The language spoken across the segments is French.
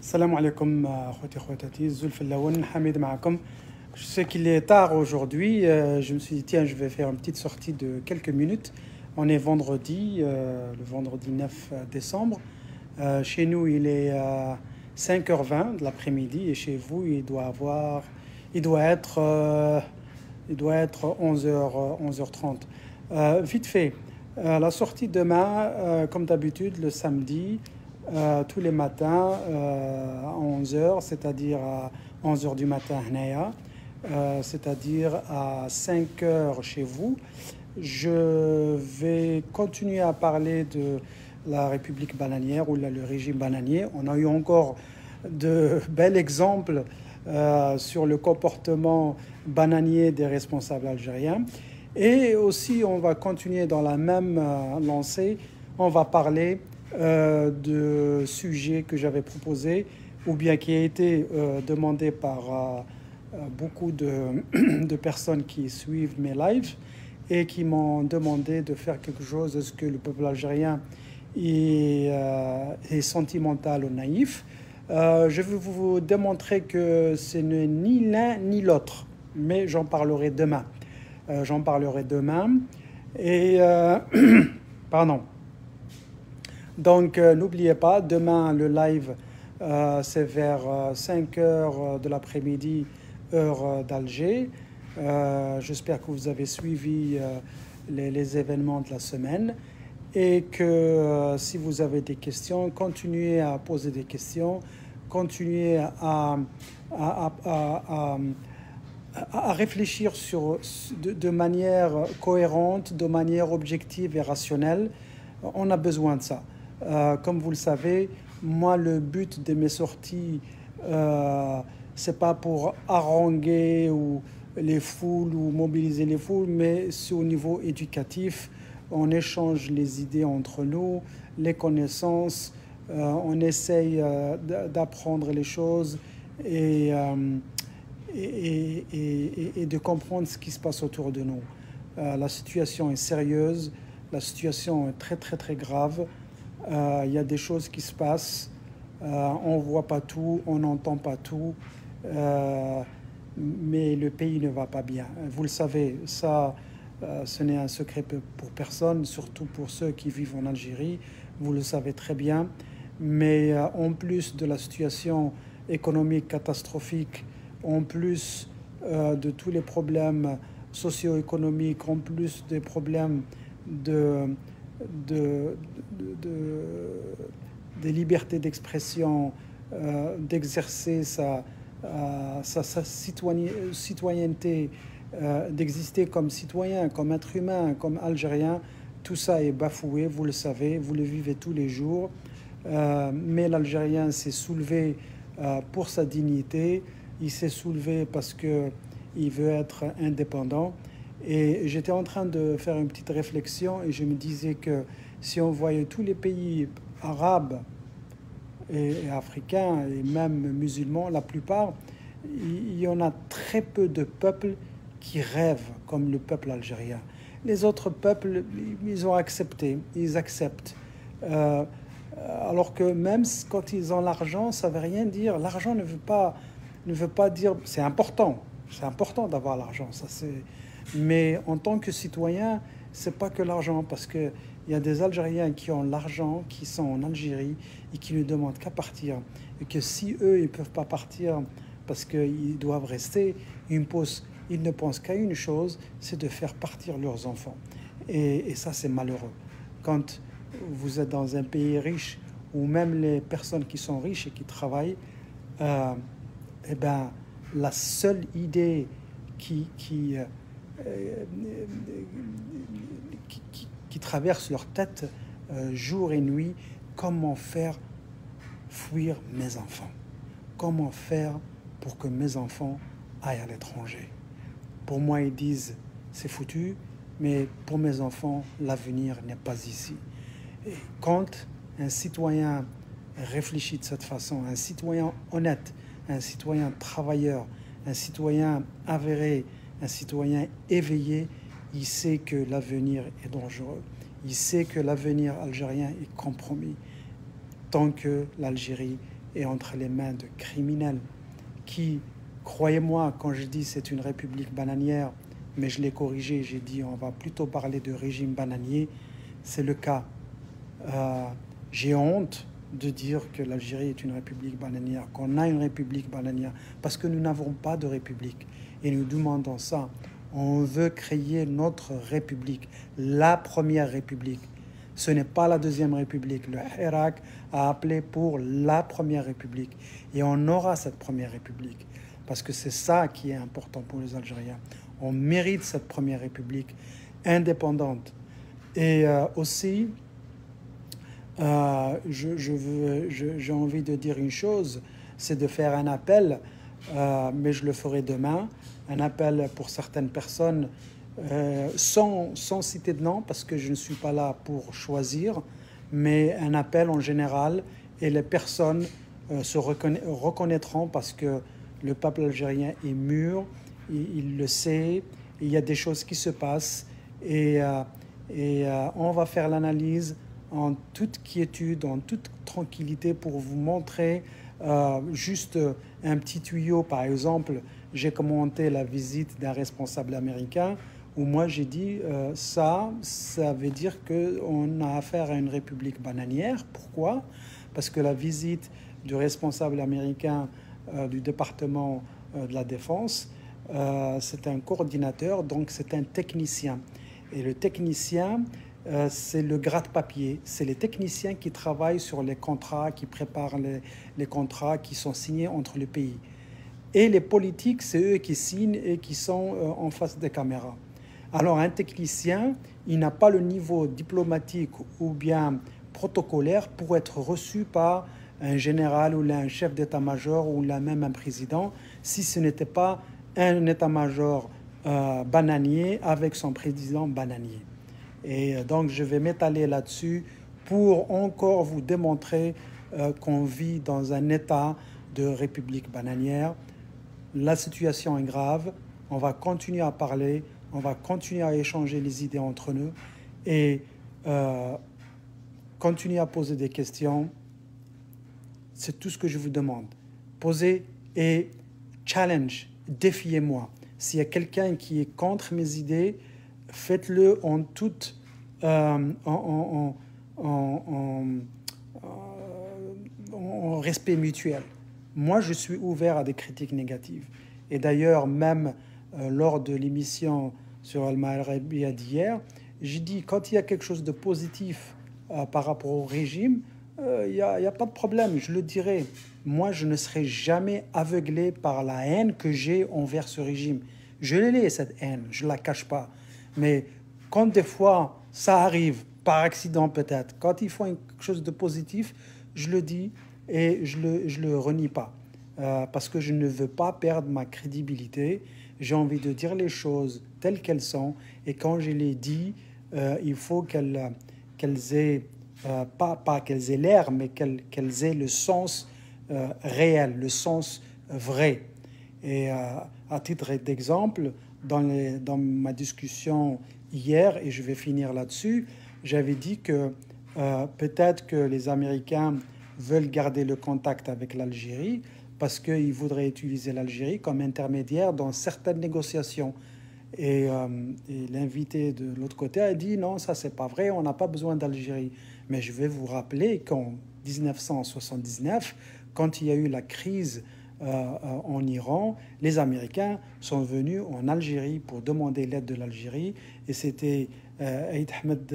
Salam alaikum, akhwati akhwatati, Zulf Lawan, Hamid Ma'akom. Je sais qu'il est tard aujourd'hui. Je me suis dit, tiens, je vais faire une petite sortie de quelques minutes. On est vendredi, le vendredi 9 décembre. Chez nous, il est 5h20 de l'après-midi et chez vous, il doit être, il doit être 11h30. Vite fait, la sortie demain, comme d'habitude, le samedi, tous les matins à 11h, c'est-à-dire à 11h du matin, c'est-à-dire à 5h chez vous. Je vais continuer à parler de la République bananière ou le régime bananier. On a eu encore de bels exemples sur le comportement bananier des responsables algériens. Et aussi, on va continuer dans la même lancée. On va parler de sujets que j'avais proposés ou bien qui a été demandé par beaucoup de personnes qui suivent mes lives et qui m'ont demandé de faire quelque chose. Est-ce que le peuple algérien est sentimental ou naïf? Je vais vous démontrer que ce n'est ni l'un ni l'autre, mais j'en parlerai demain. Et pardon. Donc n'oubliez pas, demain le live c'est vers 5h de l'après-midi, heure d'Alger. J'espère que vous avez suivi les événements de la semaine et que si vous avez des questions, continuez à poser des questions, continuez à réfléchir de manière cohérente, de manière objective et rationnelle. On a besoin de ça. Comme vous le savez, moi, le but de mes sorties, c'est pas pour haranguer les foules ou mobiliser les foules, mais c'est au niveau éducatif. On échange les idées entre nous, les connaissances, on essaye d'apprendre les choses et de comprendre ce qui se passe autour de nous. La situation est sérieuse, la situation est très très très grave. Il y a des choses qui se passent, on ne voit pas tout, on n'entend pas tout, mais le pays ne va pas bien. Vous le savez, ça, ce n'est un secret pour personne, surtout pour ceux qui vivent en Algérie, vous le savez très bien. Mais en plus de la situation économique catastrophique, en plus de tous les problèmes socio-économiques, en plus des problèmes des libertés d'expression, d'exercer sa citoyenneté, d'exister comme citoyen, comme être humain, comme Algérien, tout ça est bafoué, vous le savez, vous le vivez tous les jours. Mais l'Algérien s'est soulevé pour sa dignité, il s'est soulevé parce qu'il veut être indépendant. Et j'étais en train de faire une petite réflexion et je me disais que si on voyait tous les pays arabes et africains et même musulmans, la plupart, il y en a très peu de peuples qui rêvent comme le peuple algérien. Les autres peuples, ils ont accepté, ils acceptent. Alors que même quand ils ont l'argent, ça ne veut rien dire. L'argent ne veut pas dire... C'est important d'avoir l'argent, ça c'est... Mais en tant que citoyen, c'est pas que l'argent, parce qu'il y a des Algériens qui ont l'argent, qui sont en Algérie et qui ne demandent qu'à partir. Et que si eux, ils ne peuvent pas partir parce qu'ils doivent rester, ils ne pensent qu'à une chose, c'est de faire partir leurs enfants. Et ça, c'est malheureux. Quand vous êtes dans un pays riche, où même les personnes qui sont riches et qui travaillent, eh ben, la seule idée qui traverse leur tête jour et nuit, comment faire fuir mes enfants, comment faire pour que mes enfants aillent à l'étranger. Pour moi, ils disent c'est foutu, mais pour mes enfants, l'avenir n'est pas ici. Et quand un citoyen réfléchit de cette façon, un citoyen honnête, un citoyen travailleur, un citoyen avéré, un citoyen éveillé, il sait que l'avenir est dangereux. Il sait que l'avenir algérien est compromis tant que l'Algérie est entre les mains de criminels qui, croyez-moi, quand je dis c'est une république bananière, mais je l'ai corrigé, j'ai dit on va plutôt parler de régime bananier, c'est le cas. J'ai honte de dire que l'Algérie est une république bananière, qu'on a une république bananière, parce que nous n'avons pas de république. Et nous demandons ça. On veut créer notre république, la première république. Ce n'est pas la deuxième république. Le Hirak a appelé pour la première république. Et on aura cette première république. Parce que c'est ça qui est important pour les Algériens. On mérite cette première république indépendante. Et aussi, j'ai envie de dire une chose, c'est de faire un appel, mais je le ferai demain, un appel pour certaines personnes, sans citer de nom, parce que je ne suis pas là pour choisir, mais un appel en général, et les personnes se reconnaîtront parce que le peuple algérien est mûr, il le sait, il y a des choses qui se passent, et on va faire l'analyse en toute quiétude, en toute tranquillité pour vous montrer juste un petit tuyau. Par exemple, j'ai commenté la visite d'un responsable américain où moi j'ai dit ça veut dire qu'on a affaire à une république bananière. Pourquoi? Parce que la visite du responsable américain du département de la Défense, c'est un coordinateur, donc c'est un technicien. Et le technicien, c'est le gratte-papier. C'est les techniciens qui travaillent sur les contrats, qui préparent les contrats qui sont signés entre les pays. Et les politiques, c'est eux qui signent et qui sont en face des caméras. Alors un technicien, il n'a pas le niveau diplomatique ou bien protocolaire pour être reçu par un général ou un chef d'état-major ou même un président, si ce n'était pas un état-major bananier avec son président bananier. Et donc je vais m'étaler là-dessus pour encore vous démontrer qu'on vit dans un état de république bananière. La situation est grave, on va continuer à parler, on va continuer à échanger les idées entre nous et continuer à poser des questions. C'est tout ce que je vous demande. Posez et challenge, défiez-moi. S'il y a quelqu'un qui est contre mes idées, faites-le en respect mutuel. Moi, je suis ouvert à des critiques négatives. Et d'ailleurs, même lors de l'émission sur Al-Maghribiya d'hier, j'ai dit, quand il y a quelque chose de positif par rapport au régime, il n'y a pas de problème, je le dirai. Moi, je ne serai jamais aveuglé par la haine que j'ai envers ce régime. Je l'ai, cette haine, je ne la cache pas. Mais quand des fois, ça arrive, par accident peut-être, quand ils font quelque chose de positif, je le dis et je le renie pas. Parce que je ne veux pas perdre ma crédibilité. J'ai envie de dire les choses telles qu'elles sont. Et quand je les dis, il faut qu'elles aient, pas qu'elles aient l'air, mais qu'elles aient le sens réel, le sens vrai. Et à titre d'exemple, dans ma discussion hier, et je vais finir là-dessus, j'avais dit que peut-être que les Américains veulent garder le contact avec l'Algérie parce qu'ils voudraient utiliser l'Algérie comme intermédiaire dans certaines négociations. Et l'invité de l'autre côté a dit non, ça c'est pas vrai, on n'a pas besoin d'Algérie. Mais je vais vous rappeler qu'en 1979, quand il y a eu la crise en Iran, les Américains sont venus en Algérie pour demander l'aide de l'Algérie. Et c'était Aïd Ahmed,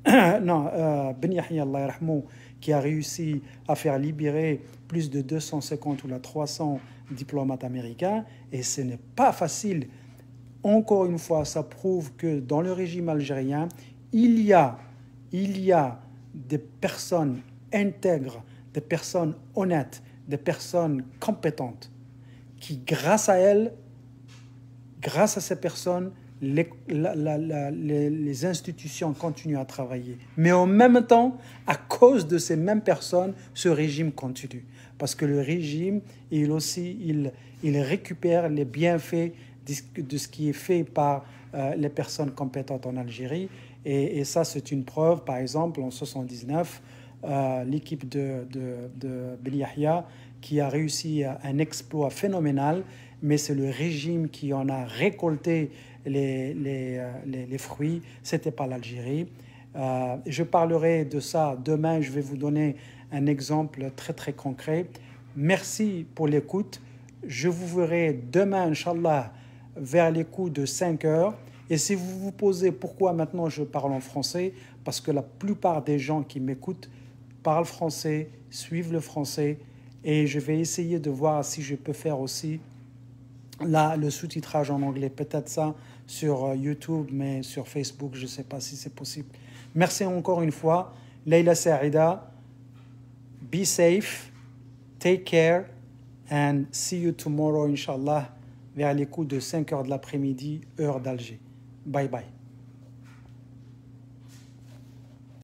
Ben Yahya, Allah yarhamou, qui a réussi à faire libérer plus de 250 ou 300 diplomates américains. Et ce n'est pas facile. Encore une fois, ça prouve que dans le régime algérien, il y a des personnes intègres, des personnes honnêtes, des personnes compétentes qui, grâce à elles, grâce à ces personnes, les institutions continuent à travailler. Mais en même temps, à cause de ces mêmes personnes, ce régime continue. Parce que le régime, il récupère les bienfaits de ce qui est fait par les personnes compétentes en Algérie. Et ça, c'est une preuve. Par exemple, en 79, l'équipe de Ben Yahya qui a réussi un exploit phénoménal, mais c'est le régime qui en a récolté les fruits, ce n'était pas l'Algérie. Je parlerai de ça demain, je vais vous donner un exemple très très concret. Merci pour l'écoute. Je vous verrai demain, Inch'Allah, vers les coups de 5 heures. Et si vous vous posez pourquoi maintenant je parle en français, parce que la plupart des gens qui m'écoutent parlent français, suivent le français, et je vais essayer de voir si je peux faire aussi là le sous-titrage en anglais, peut-être ça sur YouTube, mais sur Facebook, je ne sais pas si c'est possible. Merci encore une fois. Leila Saïda, be safe, take care, and see you tomorrow, Inch'Allah, vers les coups de 5 heures de l'après-midi, heure d'Alger. Bye bye.